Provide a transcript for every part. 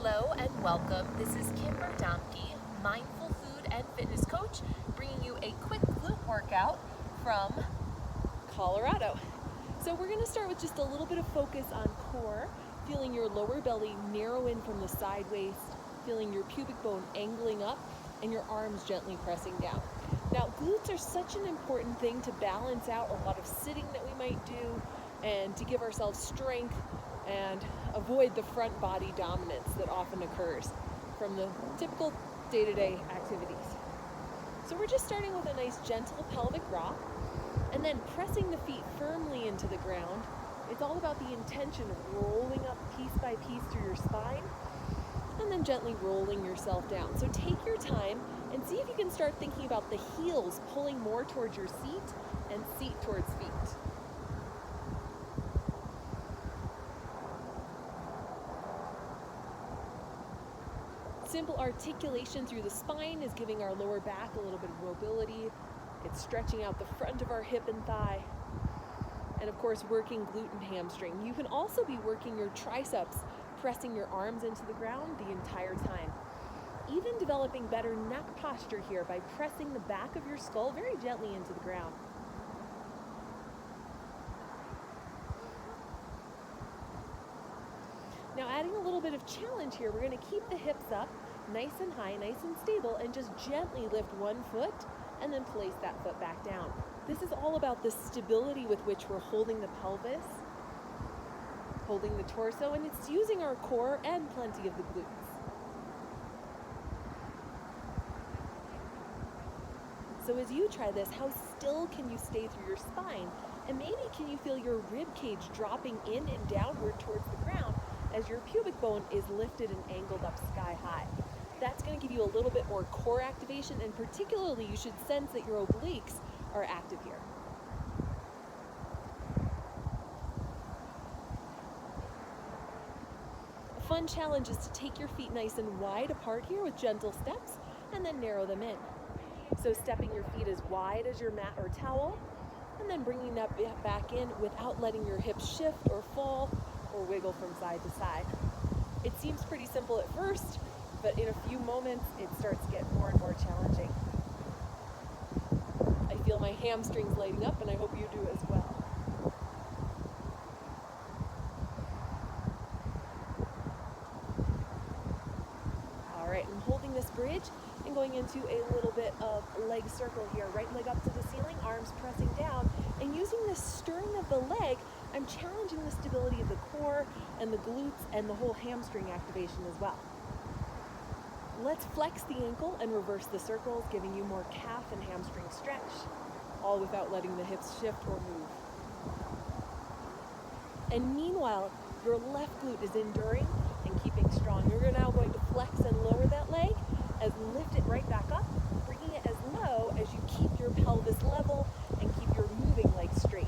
Hello and welcome. This is Kimber, Domke, mindful food and fitness coach, bringing you a quick glute workout from Colorado. So we're going to start with just a little bit of focus on core, feeling your lower belly narrow in from the side waist, feeling your pubic bone angling up, and your arms gently pressing down. Now, glutes are such an important thing to balance out a lot of sitting that we might do and to give ourselves strength and avoid the front body dominance that often occurs from the typical day-to-day activities. So we're just starting with a nice gentle pelvic rock and then pressing the feet firmly into the ground. It's all about the intention of rolling up piece by piece through your spine and then gently rolling yourself down. So take your time and see if you can start thinking about the heels pulling more towards your seat and seat towards feet. Simple articulation through the spine is giving our lower back a little bit of mobility. It's stretching out the front of our hip and thigh. And of course, working glute and hamstring. You can also be working your triceps, pressing your arms into the ground the entire time. Even developing better neck posture here by pressing the back of your skull very gently into the ground. Now adding a little bit of challenge here, we're going to keep the hips up nice and high, nice and stable, and just gently lift one foot and then place that foot back down. This is all about the stability with which we're holding the pelvis, holding the torso, and it's using our core and plenty of the glutes. So as you try this, how still can you stay through your spine? And maybe can you feel your rib cage dropping in and downward towards the ground as your pubic bone is lifted and angled up sky high. That's going to give you a little bit more core activation, and particularly you should sense that your obliques are active here. A fun challenge is to take your feet nice and wide apart here with gentle steps and then narrow them in. So stepping your feet as wide as your mat or towel and then bringing that back in without letting your hips shift or fall or wiggle from side to side. It seems pretty simple at first, but in a few moments it starts to get more and more challenging. I feel my hamstrings lighting up, and I hope you do as well. All right, I'm holding this bridge and going into a little bit of leg circle here. Right leg up to the ceiling, arms pressing down, and using this stirring of the leg, I'm challenging the stability of the core and the glutes and the whole hamstring activation as well. Let's flex the ankle and reverse the circles, giving you more calf and hamstring stretch, all without letting the hips shift or move. And meanwhile, your left glute is enduring and keeping strong. You're now going to flex and lower that leg as lift it right back up, bringing it as low as you keep your pelvis level and keep your moving leg straight.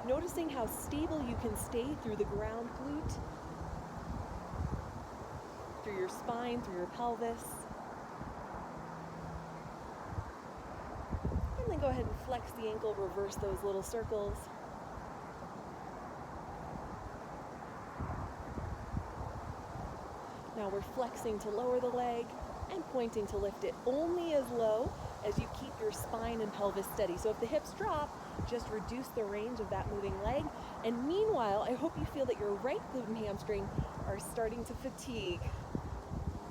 Noticing how stable you can stay through the ground glute, through your spine, through your pelvis. And then go ahead and flex the ankle, reverse those little circles. Now we're flexing to lower the leg and pointing to lift it only as low as you keep your spine and pelvis steady. So if the hips drop, just reduce the range of that moving leg. And meanwhile, I hope you feel that your right glute and hamstring are starting to fatigue.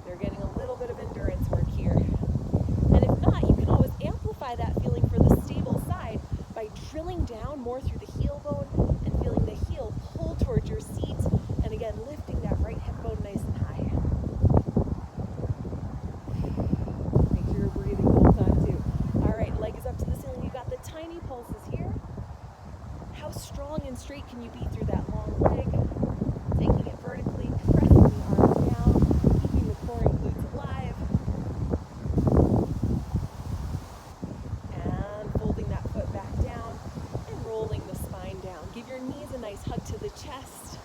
They're getting a little bit of endurance work here. And if not, you can always amplify that feeling for the stable side by drilling down more through the heel bone and feeling the heel pull towards your seat. And again, lifting that right hip bone nice and high. Make sure you're breathing the whole time too. All right, leg is up to the ceiling. You got the tiny pulses here. How strong and straight can you be through that long leg? Taking it vertically, pressing the arms down, keeping the core and glutes alive. nice hug to the chest.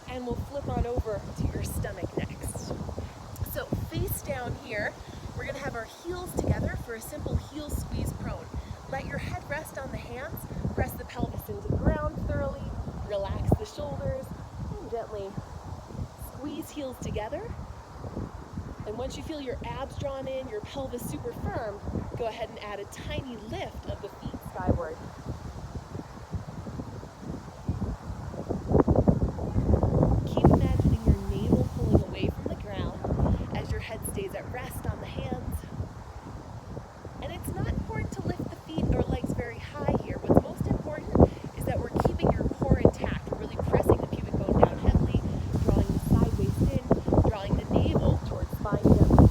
And we'll flip on over to your stomach next. So face down here, we're gonna have our heels together for a simple heel squeeze prone. Let your head rest on the hands, press the pelvis into the ground thoroughly, relax the shoulders, and gently squeeze heels together. And once you feel your abs drawn in, your pelvis super firm, go ahead and add a tiny lift of the feet skyward. Keep imagining your navel pulling away from the ground as your head stays at rest on the hands. And it's not important to lift the feet or legs very high here. What's most important is that we're keeping your core intact. We're really pressing the pubic bone down heavily, drawing the side waist in, drawing the navel towards spine gently.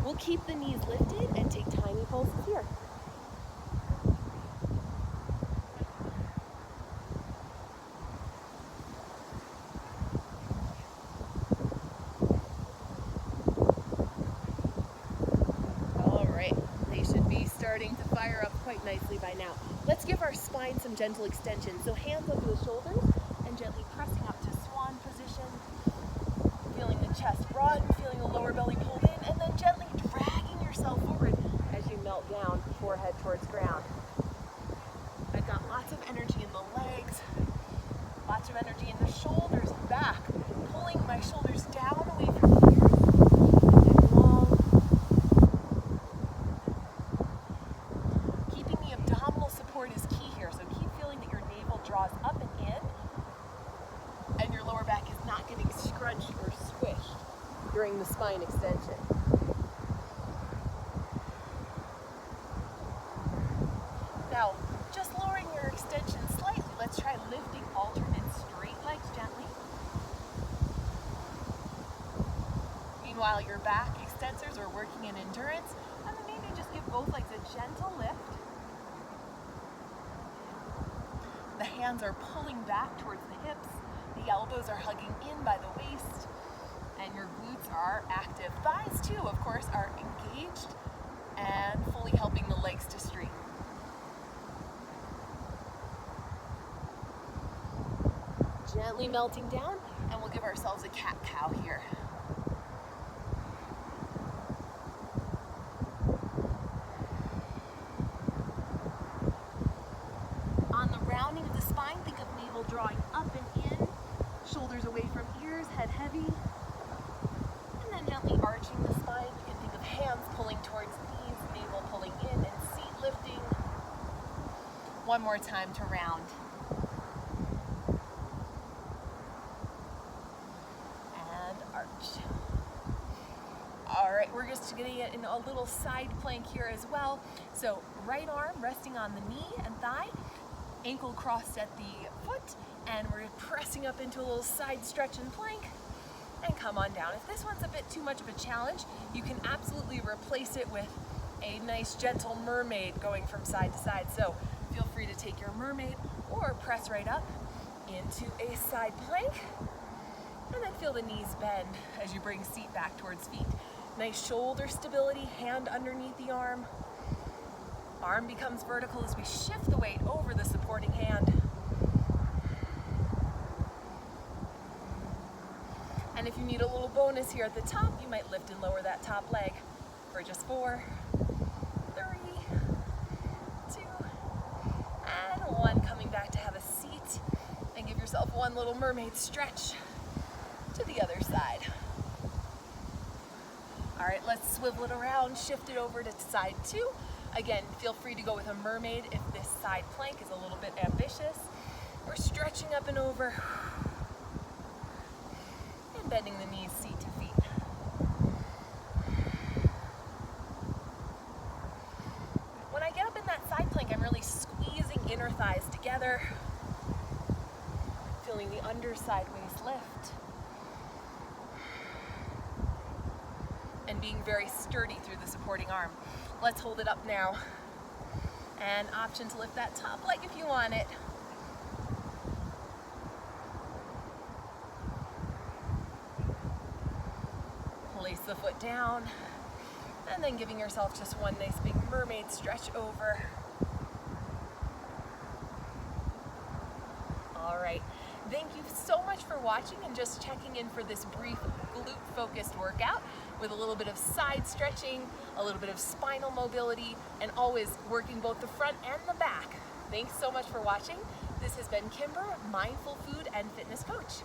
We'll keep the knees lifted and take tiny pulses here. Starting to fire up quite nicely by now. Let's give our spine some gentle extension. So hands over the shoulders and gently pressing up to swan position. Feeling the chest broaden, feeling the lower belly pulled in, and then gently dragging yourself forward as you melt down, forehead towards ground. I've got lots of energy in the legs, lots of energy in the shoulders and back, pulling my shoulders down away from the ears. Is key here, so keep feeling that your navel draws up and in, and your lower back is not getting scrunched or squished during the spine extension. Now, just lowering your extension slightly, let's try lifting alternate straight legs gently. Meanwhile, your back extensors are working in endurance, and then maybe just give both legs a gentle lift. The hands are pulling back towards the hips, the elbows are hugging in by the waist, and your glutes are active. Thighs too, of course, are engaged and fully helping the legs to straighten. Gently melting down, and we'll give ourselves a cat-cow here. Rounding of the spine, think of navel drawing up and in, shoulders away from ears, head heavy, and then gently arching the spine. You can think of hands pulling towards knees, navel pulling in, and seat lifting. One more time to round. And arch. All right, we're just gonna get in a little side plank here as well. So right arm resting on the knee and thigh, ankle crossed at the foot, and we're pressing up into a little side stretch and plank, and come on down. If this one's a bit too much of a challenge, you can absolutely replace it with a nice gentle mermaid going from side to side. So feel free to take your mermaid or press right up into a side plank, and then feel the knees bend as you bring seat back towards feet. Nice shoulder stability, hand underneath the arm. Arm becomes vertical as we shift the weight over the supporting hand. And if you need a little bonus here at the top, you might lift and lower that top leg for just 4, 3, 2, and 1. Coming back to have a seat, and give yourself one little mermaid stretch to the other side. All right, let's swivel it around, shift it over to side 2. Again, feel free to go with a mermaid if this side plank is a little bit ambitious. We're stretching up and over and bending the knees, seat to feet. When I get up in that side plank, I'm really squeezing inner thighs together, feeling the underside waist lift, and being very sturdy through the supporting arm. Let's hold it up now. And option to lift that top leg if you want it. Place the foot down. And then giving yourself just one nice big mermaid stretch over. All right. Thank you so much for watching and just checking in for this brief glute-focused workout with a little bit of side stretching, a little bit of spinal mobility, and always working both the front and the back. Thanks so much for watching. This has been Kimber, Mindful Food and Fitness Coach.